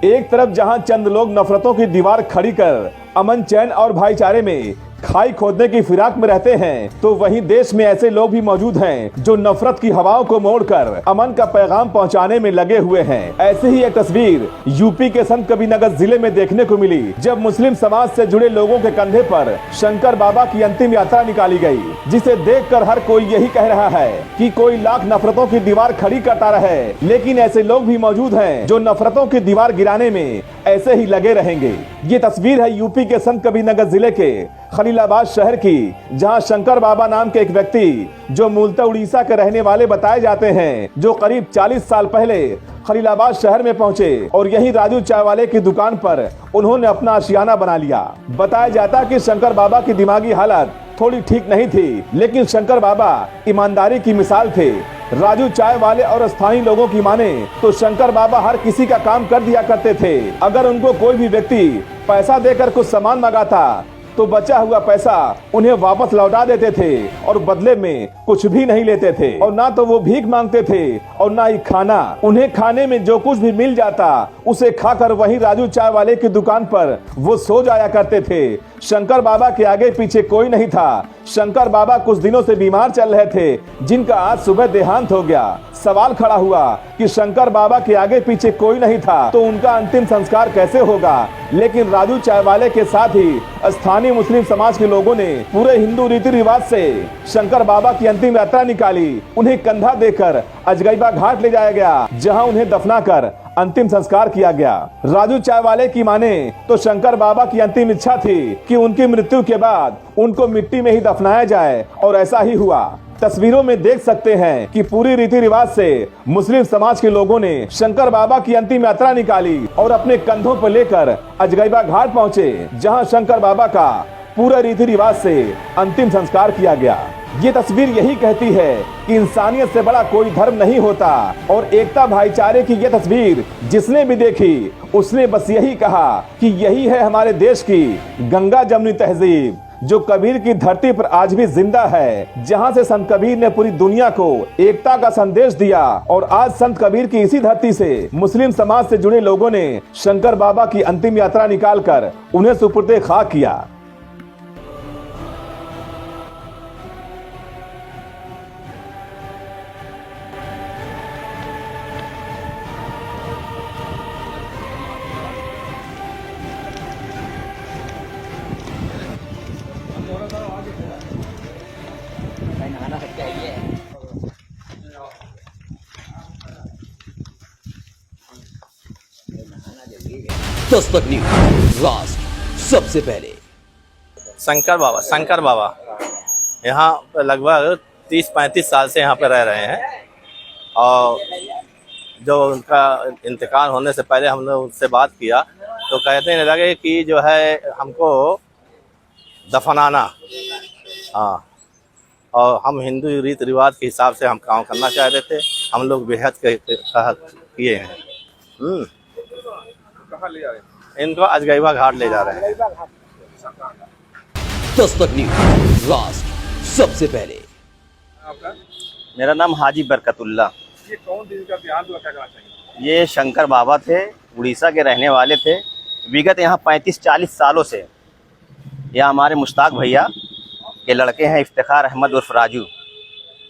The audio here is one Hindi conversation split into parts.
एक तरफ जहां चंद लोग नफरतों की दीवार खड़ी कर अमन चैन और भाईचारे में खाई खोदने की फिराक में रहते हैं, तो वहीं देश में ऐसे लोग भी मौजूद हैं जो नफरत की हवाओं को मोड़कर अमन का पैगाम पहुंचाने में लगे हुए हैं। ऐसे ही एक तस्वीर यूपी के संतकबीरनगर जिले में देखने को मिली, जब मुस्लिम समाज से जुड़े लोगों के कंधे पर शंकर बाबा की अंतिम यात्रा निकाली गई, जिसे देखकर हर कोई यही कह रहा है कि कोई लाख नफरतों की दीवार खड़ी करता रहे, लेकिन ऐसे लोग भी मौजूद हैं जो नफरतों की दीवार गिराने में ऐसे ही लगे रहेंगे। ये तस्वीर है यूपी के संतकबीरनगर जिले के खलीलाबाद शहर की, जहां शंकर बाबा नाम के एक व्यक्ति, जो मूलतः उड़ीसा के रहने वाले बताए जाते हैं, जो करीब 40 साल पहले खलीलाबाद शहर में पहुंचे और यहीं राजू चाय वाले की दुकान पर उन्होंने अपना आशियाना बना लिया। बताया जाता कि शंकर बाबा की दिमागी हालत थोड़ी ठीक नहीं थी, लेकिन शंकर बाबा ईमानदारी की मिसाल थे। राजू चाय वाले और स्थानीय लोगों की माने तो शंकर बाबा हर किसी का काम कर दिया करते थे। अगर उनको कोई भी व्यक्ति पैसा देकर कुछ सामान मंगाता तो बचा हुआ पैसा उन्हें वापस लौटा देते थे और बदले में कुछ भी नहीं लेते थे, और ना तो वो भीख मांगते थे और ना ही खाना। उन्हें खाने में जो कुछ भी मिल जाता उसे खाकर वहीं राजू चाय वाले की दुकान पर वो सो जाया करते थे। शंकर बाबा के आगे पीछे कोई नहीं था। शंकर बाबा कुछ दिनों से बीमार चल रहे थे, जिनका आज सुबह देहांत हो गया। सवाल खड़ा हुआ कि शंकर बाबा के आगे पीछे कोई नहीं था तो उनका अंतिम संस्कार कैसे होगा, लेकिन राजू चाय वाले के साथ ही स्थानीय मुस्लिम समाज के लोगों ने पूरे हिंदू रीति रिवाज से शंकर बाबा की अंतिम यात्रा निकाली। उन्हें कंधा देकर अजगैबा घाट ले जाया गया, जहां उन्हें दफनाकर अंतिम संस्कार किया गया। राजू चाय वाले की माने तो शंकर बाबा की अंतिम इच्छा थी कि उनकी मृत्यु के बाद उनको मिट्टी में ही दफनाया जाए, और ऐसा ही हुआ। तस्वीरों में देख सकते हैं कि पूरी रीति रिवाज से मुस्लिम समाज के लोगों ने शंकर बाबा की अंतिम यात्रा निकाली और अपने कंधों पर लेकर अजगैबा घाट पहुंचे, जहां शंकर बाबा का पूरा रीति रिवाज से अंतिम संस्कार किया गया। ये तस्वीर यही कहती है कि इंसानियत से बड़ा कोई धर्म नहीं होता, और एकता भाईचारे की ये तस्वीर जिसने भी देखी उसने बस यही कहा कि यही है हमारे देश की गंगा जमुनी तहजीब, जो कबीर की धरती पर आज भी जिंदा है, जहां से संत कबीर ने पूरी दुनिया को एकता का संदेश दिया। और आज संत कबीर की इसी धरती से मुस्लिम समाज से जुड़े लोगों ने शंकर बाबा की अंतिम यात्रा निकालकर उन्हें सुपुर्दे खाक किया। दस्तक न्यूज, राष्ट्र सबसे पहले। शंकर बाबा यहाँ लगभग 30-35 साल से यहाँ पे रह रहे हैं, और जो उनका इंतकाल होने से पहले हमने उनसे बात किया तो कहते लगे कि जो है हमको दफनाना, हाँ, और हम हिंदू रीति रिवाज के हिसाब से हम काम करना चाहते थे। हम लोग बेहद के तहत किए हैं। कहाँ ले जा रहे हैं? इनको अजगैबा घाट ले जा रहे हैं। दस्तक न्यूज, राष्ट्र सबसे पहले। आपका? मेरा नाम हाजी बरकतुल्ला। ये कौन दिन का देहांत हुआ, क्या कहना चाहिए? ये शंकर बाबा थे, उड़ीसा के रहने वाले थे। विगत यहाँ 35-40 सालों से यह हमारे मुश्ताक भैया के लड़के हैं, इफ्तिखार अहमद उर्फ राजू,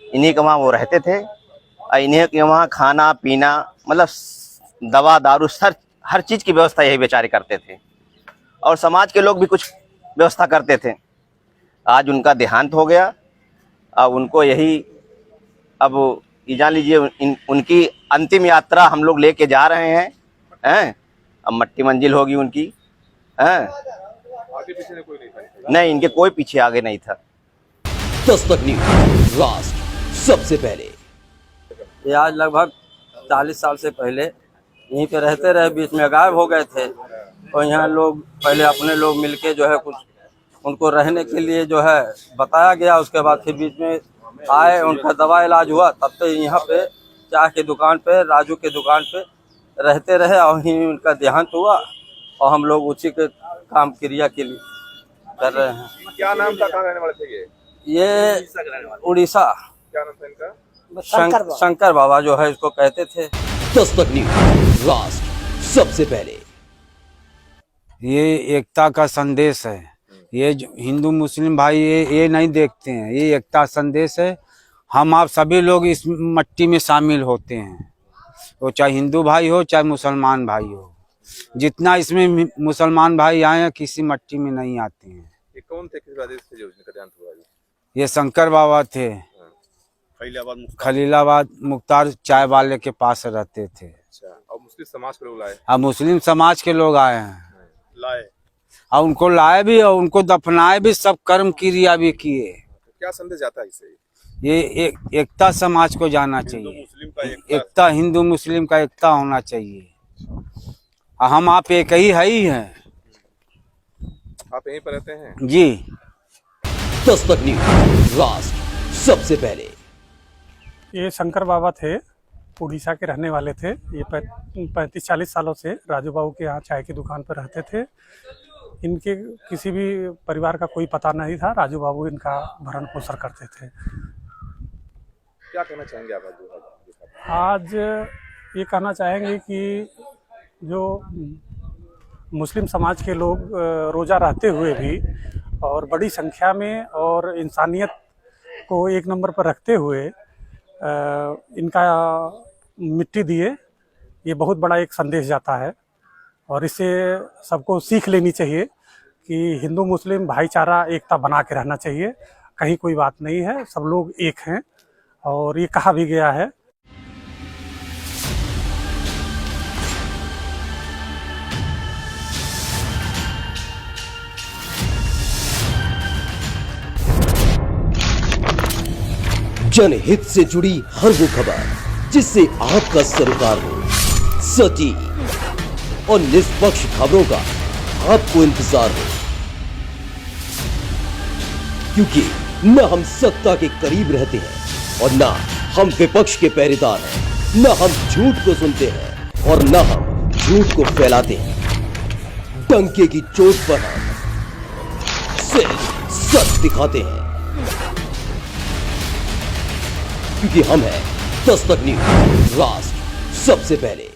इन्हीं के वहाँ वो रहते थे। और इन्हीं के वहाँ खाना पीना, मतलब दवा दारू, हर चीज़ की व्यवस्था यही बेचारे करते थे, और समाज के लोग भी कुछ व्यवस्था करते थे। आज उनका देहांत हो गया। अब उनको यही, अब ये जान लीजिए, उनकी अंतिम यात्रा हम लोग लेके जा रहे हैं। अब मट्टी मंजिल होगी उनकी। आगे पीछे कोई नहीं था? नहीं, इनके कोई पीछे आगे नहीं था। दस्तक न्यूज, राष्ट्र सबसे पहले। ये आज लगभग 40 साल से पहले यहीं पे रहते रहे, बीच में गायब हो गए थे। और यहाँ लोग पहले अपने लोग मिलके जो है कुछ उनको रहने के लिए जो है बताया गया। उसके बाद फिर बीच में आए, उनका दवा इलाज हुआ, तब से यहाँ पे चाय की दुकान पे, राजू के दुकान पे रहते रहे, और वहीं उनका देहांत हुआ। और हम लोग उसी के काम क्रिया के लिए कर रहे हैं। क्या नाम था, कहाँ रहने वाले थे? ये उड़ीसा। क्या नाम था इनका? शंकर बाबा जो है इसको कहते थे। दस्तक न्यूज, राष्ट्र सबसे पहले। ये एकता का संदेश है। ये जो हिंदू मुस्लिम भाई ये नहीं देखते हैं, ये एकता संदेश है। हम आप सभी लोग इस मट्टी में शामिल होते हैं, वो चाहे हिंदू भाई हो चाहे मुसलमान भाई हो। जितना इसमें मुसलमान भाई आए हैं किसी मट्टी में नहीं आते हैं। ये कौन थे, किस आदेश से जो इनका देहांत हुआ? ये शंकर बाबा थे, खलीलाबाद मुख्तार चाय वाले के पास रहते थे। अच्छा, और मुस्लिम समाज के लोग लाए? अब मुस्लिम समाज के लोग आए हैं, लाए और उनको लाए भी और उनको दफनाए भी, सब कर्म क्रिया भी किए। क्या संदेश जाता है इससे? ये एकता समाज को जाना चाहिए, मुस्लिम का एकता हिंदू मुस्लिम का एकता होना चाहिए। हम आप एक ही है ही हैं। आप यहीं पर रहते हैं? जी। दस्तक न्यूज, राष्ट्र सबसे पहले। ये शंकर बाबा थे, उड़ीसा के रहने वाले थे। ये 35-40 सालों से राजू बाबू के यहाँ चाय की दुकान पर रहते थे। इनके किसी भी परिवार का कोई पता नहीं था। राजू बाबू इनका भरण पोषण करते थे। क्या कहना चाहेंगे आप आज ये कहना चाहेंगे कि जो मुस्लिम समाज के लोग रोज़ा रहते हुए भी और बड़ी संख्या में और इंसानियत को एक नंबर पर रखते हुए इनका मिट्टी दिए, ये बहुत बड़ा एक संदेश जाता है। और इससे सबको सीख लेनी चाहिए कि हिंदू मुस्लिम भाईचारा एकता बना के रहना चाहिए। कहीं कोई बात नहीं है, सब लोग एक हैं। और ये कहा भी गया है जनहित से जुड़ी हर वो खबर जिससे आपका सरोकार हो, सटीक और निष्पक्ष खबरों का आपको इंतजार हो, क्योंकि न हम सत्ता के करीब रहते हैं और न हम विपक्ष के पहरेदार हैं, न हम झूठ को सुनते हैं और न हम झूठ को फैलाते हैं। डंके की चोट पर हम सिर्फ सच दिखाते हैं, क्योंकि हम हैं दस्तक न्यूज, राष्ट्र सबसे पहले।